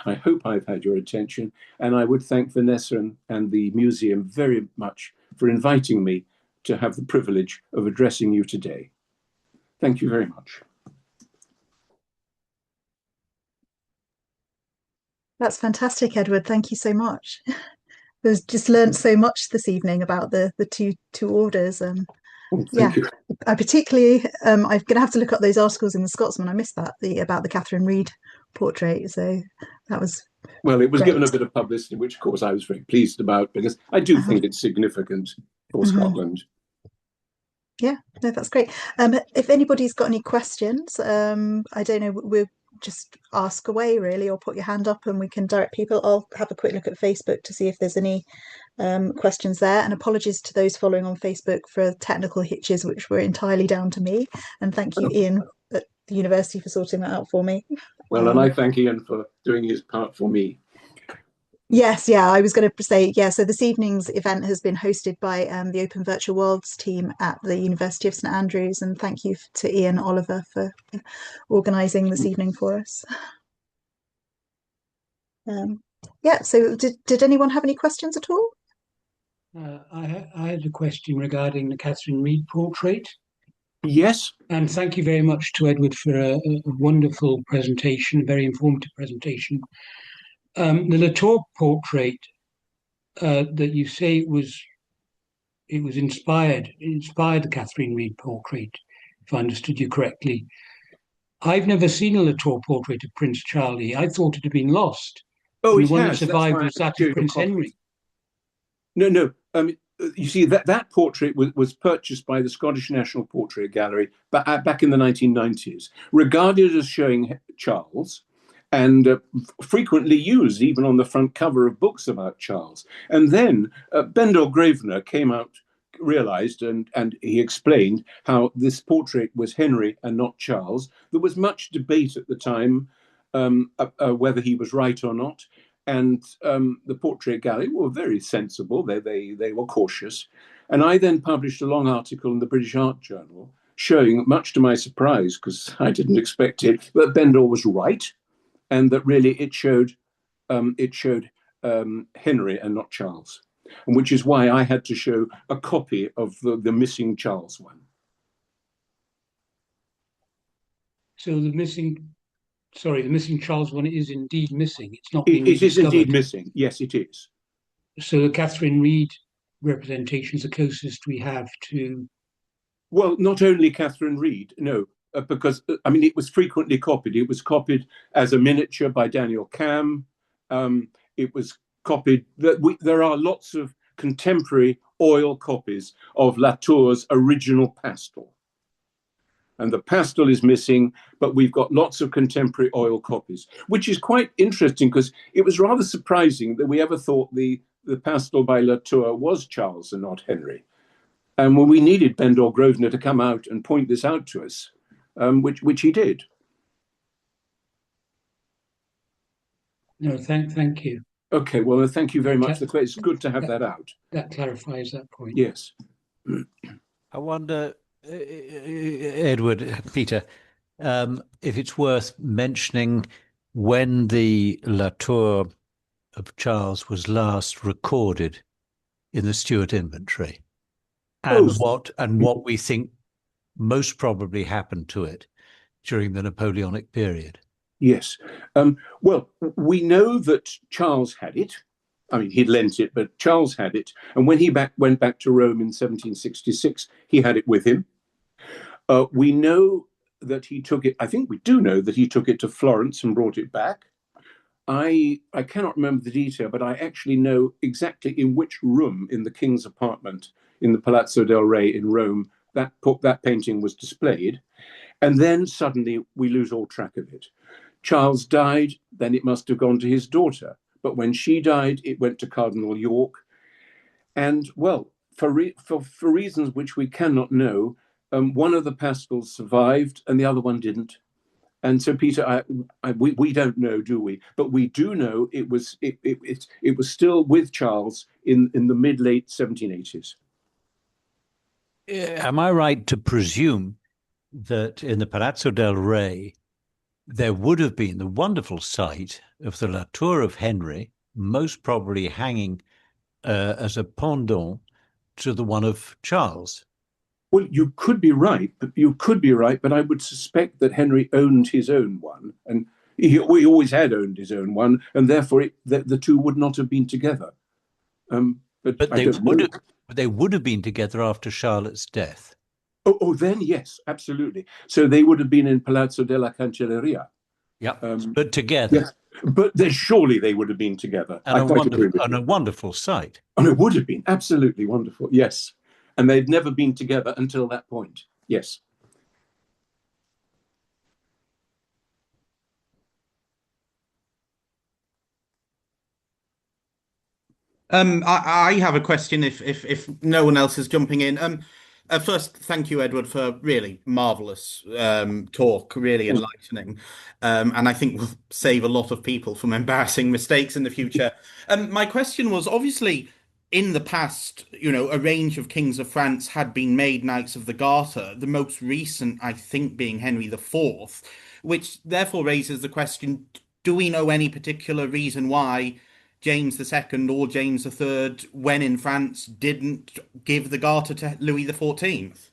S2: I hope I've had your attention. And I would thank Vanessa and the museum very much for inviting me to have the privilege of addressing you today. Thank you very much.
S1: That's fantastic, Edward. Thank you so much. We've just learned so much this evening about the two orders.
S2: Thank you.
S1: I particularly, I'm going to have to look up those articles in the Scotsman. I missed that, about the Catherine Reed portrait. So that was
S2: well, it was
S1: great.
S2: Given a bit of publicity, which of course I was very pleased about because I do think it's significant for Scotland.
S1: Yeah, no, that's great. If anybody's got any questions, I don't know, we'll just ask away really, or put your hand up and we can direct people. I'll have a quick look at Facebook to see if there's any questions there. And apologies to those following on Facebook for technical hitches, which were entirely down to me. And thank you, Ian, at the university for sorting that out for me.
S2: Well, and I thank Ian for doing his part for me.
S1: Yes, yeah, I was going to say, yeah, so this evening's event has been hosted by the Open Virtual Worlds team at the University of St Andrews, and thank you to Ian Oliver for organising this evening for us. Yeah, so did anyone have any questions at all?
S3: I had a question regarding the Catherine Reed portrait.
S2: Yes.
S3: And thank you very much to Edward for a wonderful presentation, a very informative presentation. The Latour portrait that you say it was inspired the Catherine Reed portrait, if I understood you correctly. I've never seen a Latour portrait of Prince Charlie. I thought it had been lost.
S2: Oh,
S3: and the one that survived was that of Prince Henry.
S2: No. You see, that portrait was purchased by the Scottish National Portrait Gallery back in the 1990s, regarded as showing Charles, and frequently used even on the front cover of books about Charles. And then Bendor Gravener came out, realized, and he explained how this portrait was Henry and not Charles. There was much debate at the time whether he was right or not. And the Portrait Gallery were very sensible. They were cautious. And I then published a long article in the British Art Journal showing, much to my surprise, because I didn't expect it, that Bendor was right, and that really it showed Henry and not Charles, and which is why I had to show a copy of the missing Charles one.
S3: So the missing Charles one is indeed missing. It's not.
S2: It is indeed missing. Yes, it is.
S3: So the Catherine Reed representation is the closest we have to.
S2: Well, not only Catherine Reed, no. Because, I mean, it was frequently copied. It was copied as a miniature by Daniel Cam. It was copied. There are lots of contemporary oil copies of Latour's original pastel. And the pastel is missing, but we've got lots of contemporary oil copies, which is quite interesting because it was rather surprising that we ever thought the pastel by Latour was Charles and not Henry. And when we needed Bendor Grosvenor to come out and point this out to us, which he did.
S3: No, thank you.
S2: Okay, well, thank you very much. It's good to have that out.
S3: That clarifies that point.
S2: Yes.
S4: I wonder, Edward, Peter, if it's worth mentioning when the Latour of Charles was last recorded in the Stuart inventory, and what we think most probably happened to it during the Napoleonic period.
S2: Yes. Well, we know that Charles had it. I mean, he'd lent it, but Charles had it. And when he went back to Rome in 1766, he had it with him. We know that he took it. I think we do know that he took it to Florence and brought it back. I cannot remember the detail, but I actually know exactly in which room in the king's apartment in the Palazzo del Re in Rome that painting was displayed. And then suddenly we lose all track of it. Charles died, then it must have gone to his daughter. But when she died, it went to Cardinal York. And well, for reasons which we cannot know, one of the pastels survived and the other one didn't. And so, Peter, we don't know, do we? But we do know it was still with Charles in the mid-late 1780s.
S4: Am I right to presume that in the Palazzo del Re, there would have been the wonderful sight of the La Tour of Henry, most probably hanging as a pendant to the one of Charles?
S2: Well, you could be right, but I would suspect that Henry owned his own one, and he always had owned his own one, and therefore the two would not have been together. But
S4: they would have been together after Charlotte's death.
S2: Oh, then yes, absolutely. So they would have been in Palazzo della Cancelleria.
S4: Yeah, but together.
S2: Yes, but then surely they would have been together.
S4: And a wonderful sight.
S2: And it would have been absolutely wonderful. Yes, and they'd never been together until that point. Yes.
S5: I have a question if no one else is jumping in. First, thank you, Edward, for really marvelous talk, really enlightening. And I think will save a lot of people from embarrassing mistakes in the future. My question was, obviously, in the past, a range of kings of France had been made Knights of the Garter, the most recent, I think, being Henry IV, which therefore raises the question, do we know any particular reason why James II or James III, when in France, didn't give the Garter to Louis XIV?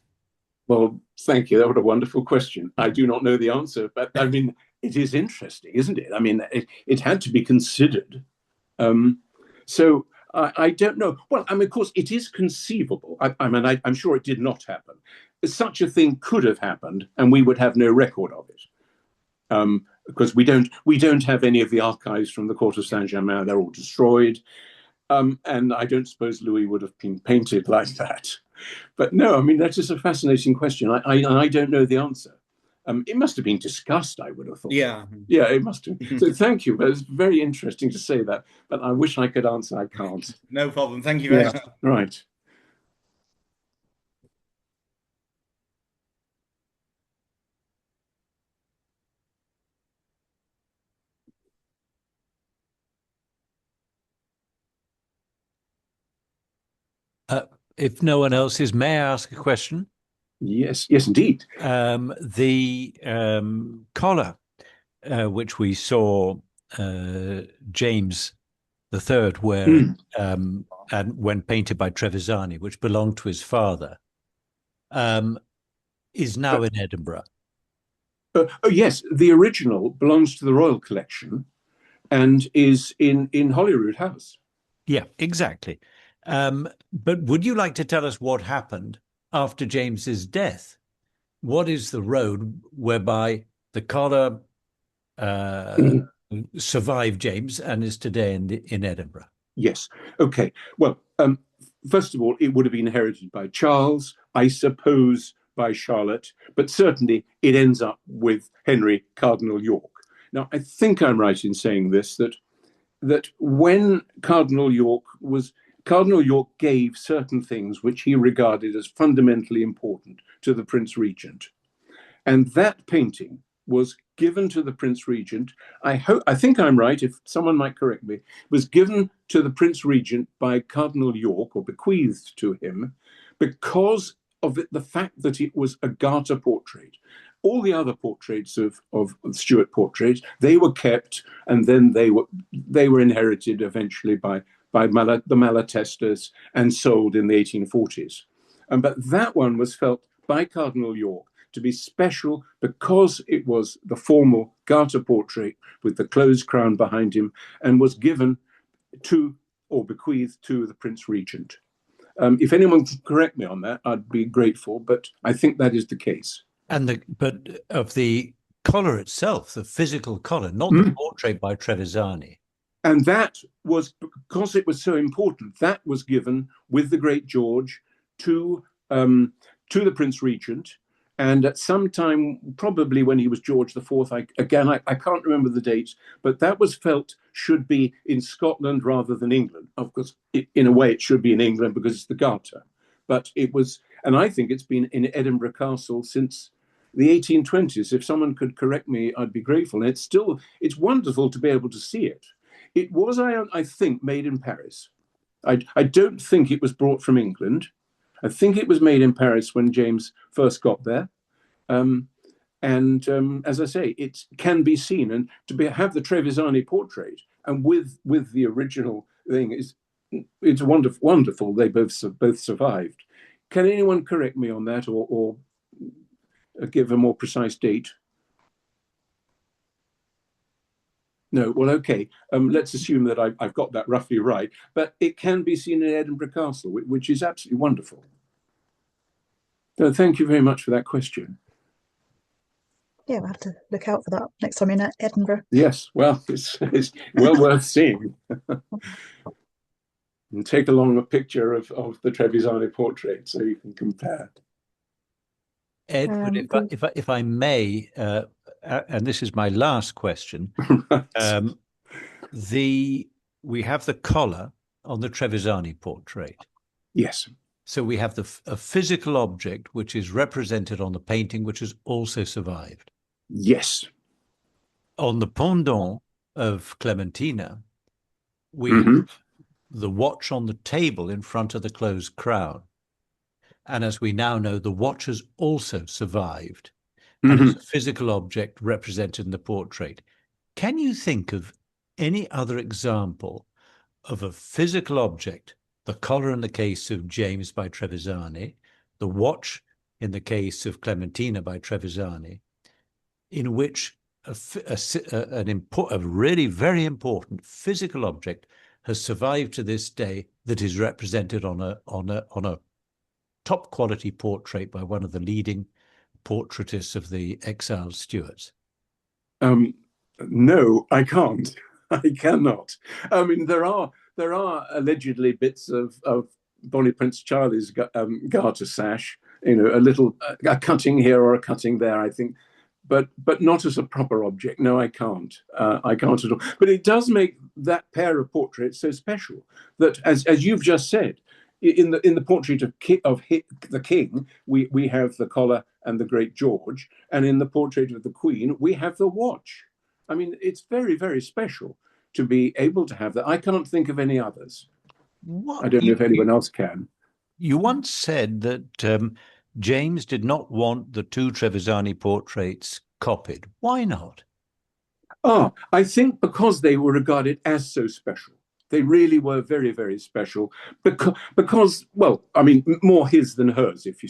S2: Well, thank you. That was a wonderful question. I do not know the answer, but I mean, it is interesting, isn't it? I mean, it had to be considered. So I don't know. Well, I mean, of course, it is conceivable. I'm sure it did not happen. Such a thing could have happened, and we would have no record of it. Because we don't have any of the archives from the court of Saint-Germain. They're all destroyed. And I don't suppose Louis would have been painted like that. But no, I mean, that is a fascinating question. I don't know the answer. It must have been discussed, I would have thought.
S5: Yeah,
S2: it must have. So thank you. But it's very interesting to say that. But I wish I could answer. I can't.
S5: No problem. Thank you very much.
S2: Right.
S4: If no one else is, may I ask a question?
S2: Yes, indeed.
S4: The collar, which we saw James III wearing, and when painted by Trevisani, which belonged to his father, is now in Edinburgh.
S2: Oh yes, the original belongs to the Royal Collection, and is in Holyrood House.
S4: Yeah, exactly. But would you like to tell us what happened after James's death? What is the road whereby the collar survived James and is today in Edinburgh?
S2: Yes. Okay. Well, first of all, it would have been inherited by Charles, I suppose by Charlotte, but certainly it ends up with Henry, Cardinal York. Now, I think I'm right in saying this, that when Cardinal York gave certain things which he regarded as fundamentally important to the Prince Regent. And that painting was given to the Prince Regent. I think I'm right, if someone might correct me, was given to the Prince Regent by Cardinal York, or bequeathed to him, because of the fact that it was a Garter portrait. All the other portraits of Stuart portraits, they were kept, and then they were inherited eventually by the Malatestas and sold in the 1840s. But that one was felt by Cardinal York to be special because it was the formal Garter portrait with the closed crown behind him, and was given to, or bequeathed to, the Prince Regent. If anyone can correct me on that, I'd be grateful, but I think that is the case.
S4: but of the collar itself, the physical collar, not the portrait by Trevisani.
S2: And that was, because it was so important, that was given with the great George to the Prince Regent. And at some time, probably when he was George IV, I can't remember the dates, but that was felt should be in Scotland rather than England. Of course, in a way, it should be in England because it's the Garter. But it was, and I think it's been in Edinburgh Castle since the 1820s. If someone could correct me, I'd be grateful. And it's wonderful to be able to see it. It was, I think, made in Paris. I don't think it was brought from England. I think it was made in Paris when James first got there. As I say, it can be seen. And have the Trevisani portrait and with the original thing, it's wonderful. They both survived. Can anyone correct me on that or give a more precise date? No, well, okay. Let's assume that I've got that roughly right. But it can be seen in Edinburgh Castle, which is absolutely wonderful. So thank you very much for that question.
S1: Yeah, we'll have to look out for that next time in Edinburgh.
S2: Yes, well, it's well worth seeing. And take along a picture of the Trevisani portrait so you can compare.
S4: Edward, if I may, and this is my last question, we have the collar on the Trevisani portrait.
S2: Yes.
S4: So we have a physical object which is represented on the painting, which has also survived.
S2: Yes.
S4: On the pendant of Clementina, we have the watch on the table in front of the closed crown. And as we now know, the watch has also survived and is a physical object represented in the portrait. Can you think of any other example of a physical object, the collar in the case of James by Trevisani, the watch in the case of Clementina by Trevisani, in which a really very important physical object has survived to this day that is represented on a top quality portrait by one of the leading portraitists of the exiled Stuarts?
S2: No, I can't. I cannot. I mean, there are allegedly bits of Bonnie Prince Charlie's garter sash, a cutting here or a cutting there, I think, but not as a proper object. No, I can't. I can't at all. But it does make that pair of portraits so special that, as you've just said, in the portrait of the king, we have the collar and the great George, and in the portrait of the Queen, we have the watch. I mean, it's very, very special to be able to have that. I can't think of any others. I don't know if anyone else can.
S4: You once said that James did not want the two Trevisani portraits copied. Why not?
S2: I think because they were regarded as so special. They really were very, very special because, well, I mean, more his than hers, if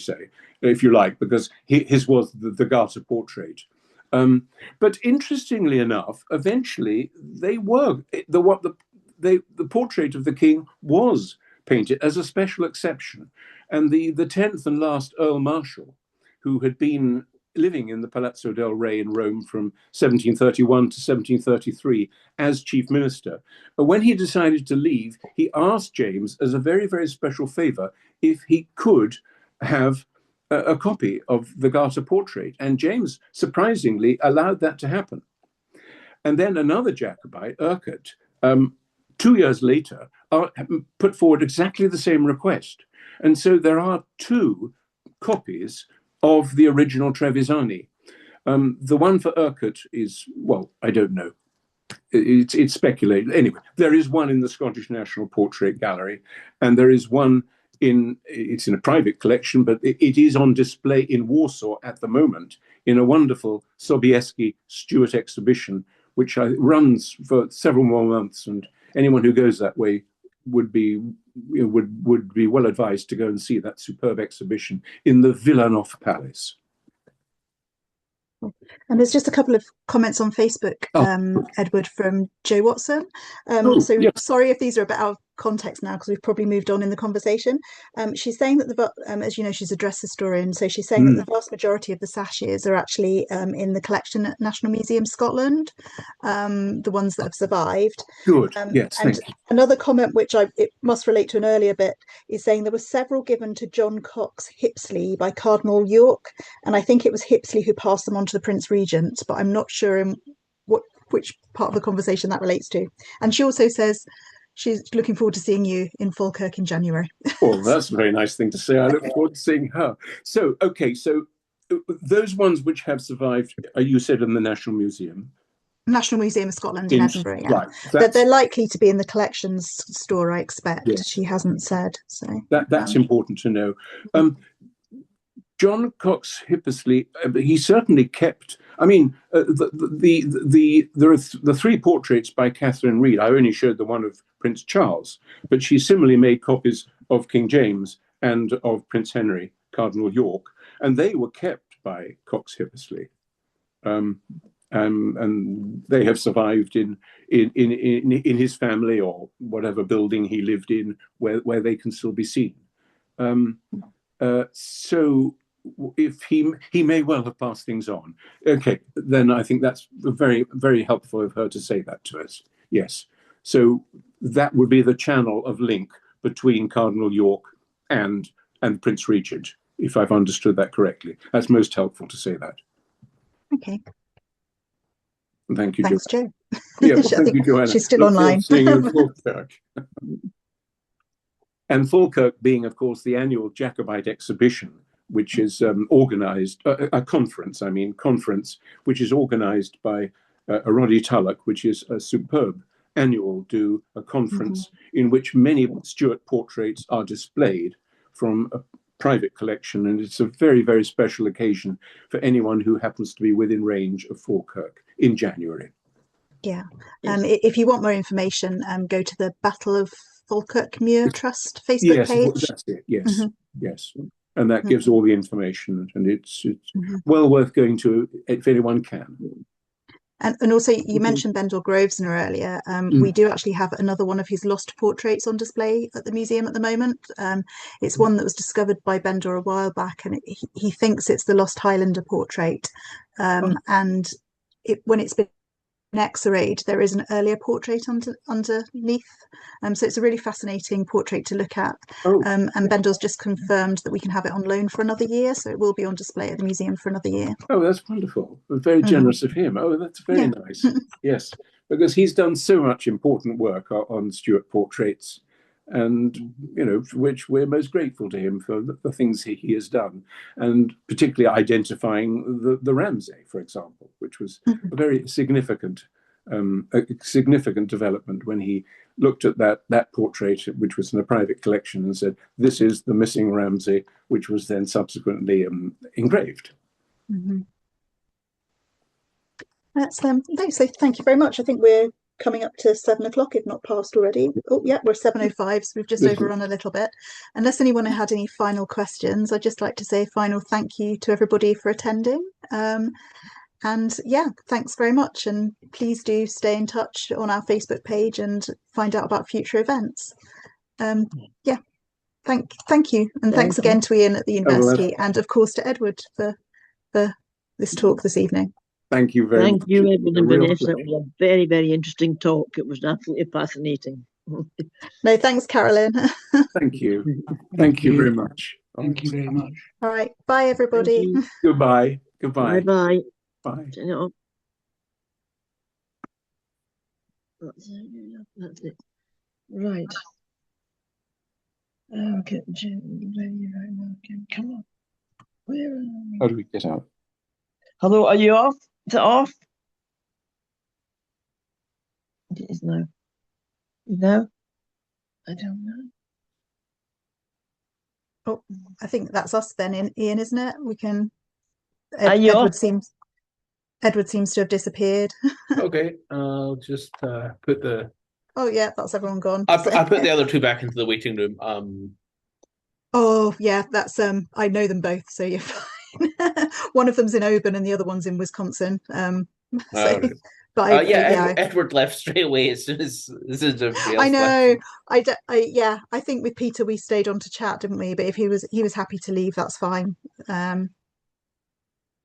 S2: you like, because his was the Garter portrait. But interestingly enough, eventually the portrait of the king was painted as a special exception. And the 10th and last Earl Marshal, who had been living in the Palazzo del Re in Rome from 1731 to 1733 as chief minister, when he decided to leave, he asked James as a very, very special favor if he could have a copy of the Garter portrait. And James, surprisingly, allowed that to happen. And then another Jacobite, Urquhart, 2 years later, put forward exactly the same request. And so there are two copies of the original Trevisani. The one for Urquhart is, well, I don't know. It's speculated. Anyway, there is one in the Scottish National Portrait Gallery, and there is one it's in a private collection, but it is on display in Warsaw at the moment in a wonderful Sobieski Stuart exhibition, which runs for several more months. And anyone who goes that way would be well advised to go and see that superb exhibition in the Villanov Palace.
S1: And there's just a couple of comments on Facebook, Edward, from Joe Watson. So yes. Sorry if these are a bit out of context now, because we've probably moved on in the conversation. She's saying that as you know, she's a dress historian, so she's saying that the vast majority of the sashes are actually in the collection at National Museum Scotland, the ones that have survived.
S2: Good. Yes,
S1: and
S2: thank you.
S1: Another comment, which it must relate to an earlier bit, is saying there were several given to John Cox Hipsley by Cardinal York, and I think it was Hipsley who passed them on to the Prince Regent, but I'm not sure in which part of the conversation that relates to. And she also says she's looking forward to seeing you in Falkirk in January.
S2: Well, that's a very nice thing to say. I look forward to seeing her. So, okay, so those ones which have survived, you said in the National Museum.
S1: National Museum of Scotland in Edinburgh, yeah.
S2: Right.
S1: They're likely to be in the collections store, I expect.
S2: Yes.
S1: She hasn't said. So
S2: that's important to know. John Cox Hipsley, he certainly kept. I mean, there are the three portraits by Catherine Reed. I only showed the one of Prince Charles, but she similarly made copies of King James and of Prince Henry, Cardinal York, and they were kept by Cox Hipsley, and they have survived in his family or whatever building he lived in, where they can still be seen. So if he may well have passed things on. Okay, then I think that's very, very helpful of her to say that to us. Yes. So that would be the channel of link between Cardinal York and Prince Regent, if I've understood that correctly. That's most helpful to say that.
S1: Okay.
S2: Thank you,
S1: Thanks,
S2: Joanna.
S1: Jo.
S2: Yeah, well, thank you, Joanna.
S1: She's still online.
S2: Seeing you in Falkirk. And Falkirk being, of course, the annual Jacobite exhibition, which is organised, a conference, which is organised by Roddy Tulloch, which is a superb annual a conference in which many Stuart portraits are displayed from a private collection. And it's a very, very special occasion for anyone who happens to be within range of Falkirk in January.
S1: Yeah. If you want more information, go to the Battle of Falkirk Muir Trust Facebook page.
S2: Yes, that's it. Yes, yes. And that gives all the information, and it's well worth going to if anyone can.
S1: And also, you mentioned Bendel Grosvenor earlier. We do actually have another one of his lost portraits on display at the museum at the moment. It's one that was discovered by Bendel a while back, and he thinks it's the Lost Highlander portrait. And when it's been X-rayed, there is an earlier portrait underneath. So it's a really fascinating portrait to look at. And Bendel's just confirmed that we can have it on loan for another year, so it will be on display at the museum for another year.
S2: Oh, that's wonderful. Very generous of him. Oh, that's very nice. Yes, because he's done so much important work on Stuart portraits, and which we're most grateful to him for the things he has done, and particularly identifying the Ramsay, for example, which was a very significant development when he looked at that portrait, which was in a private collection, and said, "This is the missing Ramsay," which was then subsequently engraved.
S1: That's so thank you very much. I think we're coming up to 7 o'clock, if not past already. Oh yeah, we're 7:05, so we've just overrun a little bit. Unless anyone had any final questions, I'd just like to say a final thank you to everybody for attending. And yeah, thanks very much, and please do stay in touch on our Facebook page and find out about future events. Yeah, thank you, and thanks again to Ian at the university, and of course to Edward for this talk this evening.
S2: Thank you very much.
S6: Thank you, Edward and Vanessa. It was a very, very interesting talk. It was absolutely fascinating.
S1: No, thanks, Carolyn.
S2: Thank you. Thank you very much.
S3: Thank you very much.
S1: All right. Bye, everybody.
S2: Goodbye. Goodbye.
S6: Bye-bye.
S2: Bye.
S6: That's it. Right. Okay. Come on. Where are we?
S2: How do we get out?
S6: Hello, are you off? Is it off? It is now. No? I don't know.
S1: Oh, I think that's us then, Ian, isn't it? We can.
S6: Edward
S1: seems to have disappeared.
S7: Okay, I'll just put the.
S1: Oh yeah, that's everyone gone.
S7: I put the other two back into the waiting room.
S1: Oh yeah, that's I know them both, so you're fine. One of them's in Auburn and the other one's in Wisconsin. So,
S7: right.
S1: But
S7: Edward left straight away as soon as everybody else
S1: I know.
S7: left.
S1: I think with Peter we stayed on to chat, didn't we? But if he was happy to leave, that's fine.